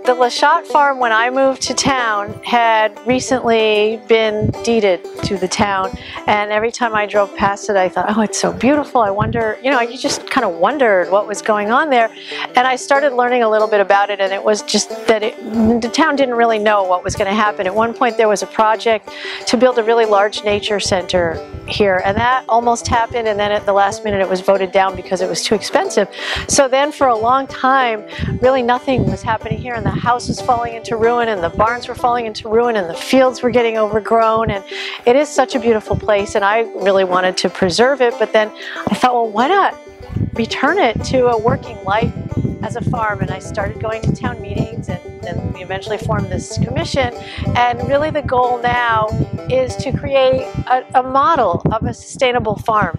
The Lachat farm, when I moved to town, had recently been deeded to the town, and every time I drove past it I thought, oh, it's so beautiful. I wonder, you know, you just kind of wondered what was going on there. And I started learning a little bit about it, and it was just that the town didn't really know what was going to happen. At one point there was a project to build a really large nature center here, and that almost happened, and then at the last minute it was voted down because it was too expensive. So then for a long time really nothing was happening here, and the house was falling into ruin, and the barns were falling into ruin, and the fields were getting overgrown, and it is such a beautiful place, and I really wanted to preserve it. But then I thought, well, why not return it to a working life as a farm? And I started going to town meetings, and then we eventually formed this commission, and really the goal now is to create a model of a sustainable farm.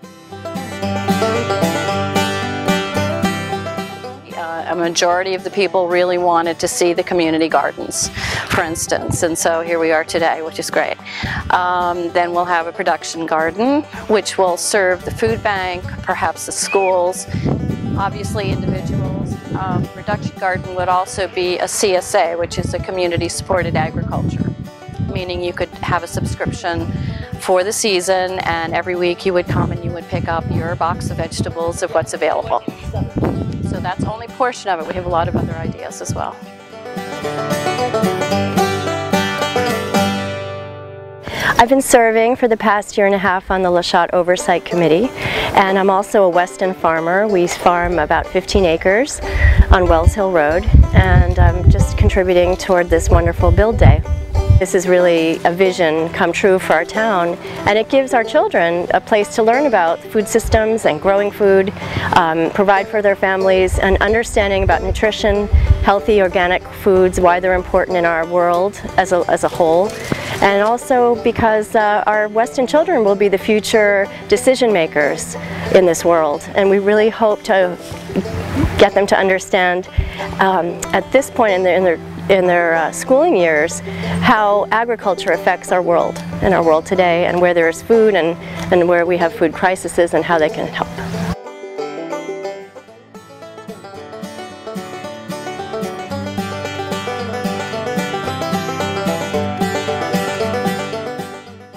A majority of the people really wanted to see the community gardens, for instance, and so here we are today, which is great. Then we'll have a production garden, which will serve the food bank, perhaps the schools, obviously individuals. Production garden would also be a CSA, which is a community-supported agriculture, meaning you could have a subscription for the season, and every week you would come and you would pick up your box of vegetables of what's available. So that's only a portion of it. We have a lot of other ideas as well. I've been serving for the past year and a half on the Lachat Oversight Committee, and I'm also a Weston farmer. We farm about 15 acres on Wells Hill Road, and I'm just contributing toward this wonderful build day. This is really a vision come true for our town, and it gives our children a place to learn about food systems and growing food, provide for their families, and understanding about nutrition, healthy organic foods, why they're important in our world as a whole. And also because our Weston children will be the future decision makers in this world, and we really hope to get them to understand at this point in their schooling years how agriculture affects our world and our world today, and where there is food and where we have food crises and how they can help.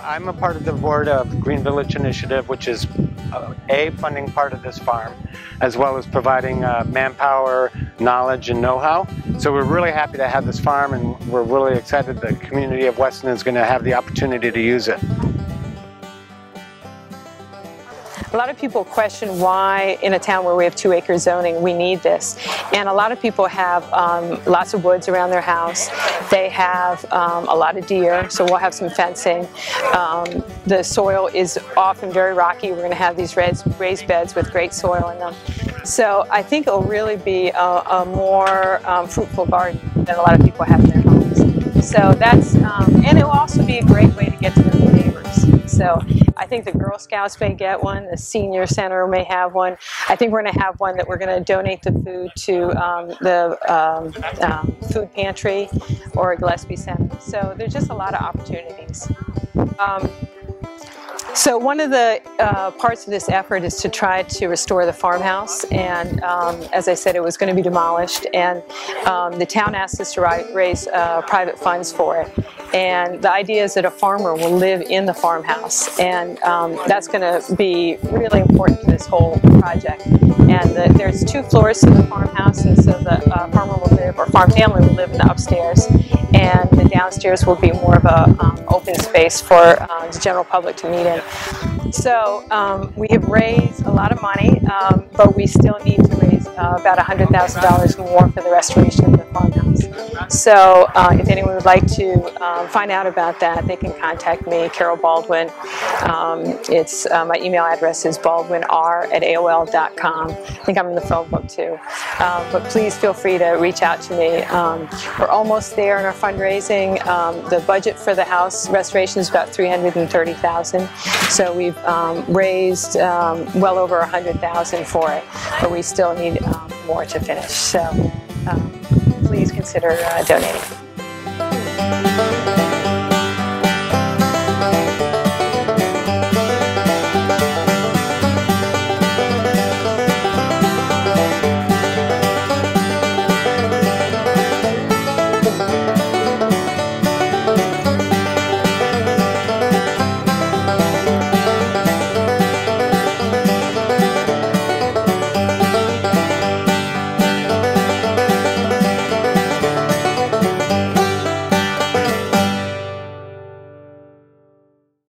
I'm a part of the board of Green Village Initiative, which is funding part of this farm, as well as providing manpower, knowledge, and know-how. So we're really happy to have this farm, and we're really excited the community of Weston is going to have the opportunity to use it. A lot of people question why in a town where we have 2-acre zoning we need this, and a lot of people have lots of woods around their house. They have a lot of deer, so we'll have some fencing. The soil is often very rocky. We're going to have these raised beds with great soil in them. So I think it'll really be a more fruitful garden than a lot of people have in their homes. So that's, and it will also be a great way to get to know the neighbors. So I think the Girl Scouts may get one, the Senior Center may have one. I think we're going to have one that we're going to donate the food to the food pantry or Gillespie Center. So there's just a lot of opportunities. So one of the parts of this effort is to try to restore the farmhouse, and as I said, it was going to be demolished, and the town asked us to raise private funds for it. And the idea is that a farmer will live in the farmhouse, and that's going to be really important to this whole project. And there's 2 floors to the farmhouse, and so the farmer will live, or farm family will live in the upstairs, and the downstairs will be more of a open space for the general public to meet in. So we have raised a lot of money, but we still need to raise about $100,000 more for the restoration of the farmhouse. So if anyone would like to find out about that, they can contact me, Carol Baldwin. My email address is baldwinr@aol.com. I think I'm in the phone book too. But please feel free to reach out to me. We're almost there in our fundraising. The budget for the house restoration is about $330,000. So we've raised well over $100,000 for it, but we still need more to finish. So please consider donating.